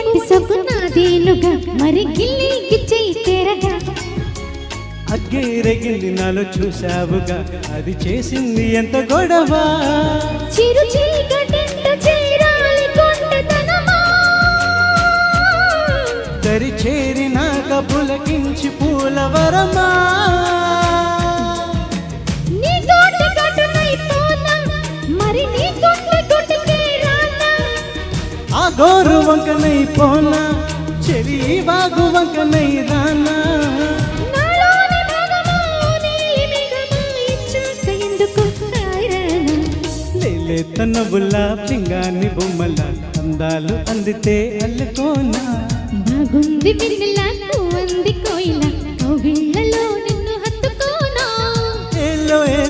వట్టి సొగ్గు నాదేనుగా మరి గిల్లి గిచ్చేయి తెరగా అగ్గేరగిల్లి నాలో చూసావుగా అది చేసింది ఎంత గొడవ చిరు చీకటింట చేరాలి కొంటెతనమా దరి చేరినాక పులకించి పూలవరమా నీ తోట కటునైపోనా మరి నీ గుండె గుట్టుకే రానా ఆ గోరు వంకనై పోనా చెలి వాగు వంకనై రానా నాలోని భాగమా నీలి మేఘమా ఇచ్చాక ఎందుకు హాయరానా లేత నవ్వులా పింగాని బొమ్మల అందాలు అందితే అల్లుకోనా బాగుంది వెన్నెల పువ్వంది కోయిల కౌగిళ్ళలో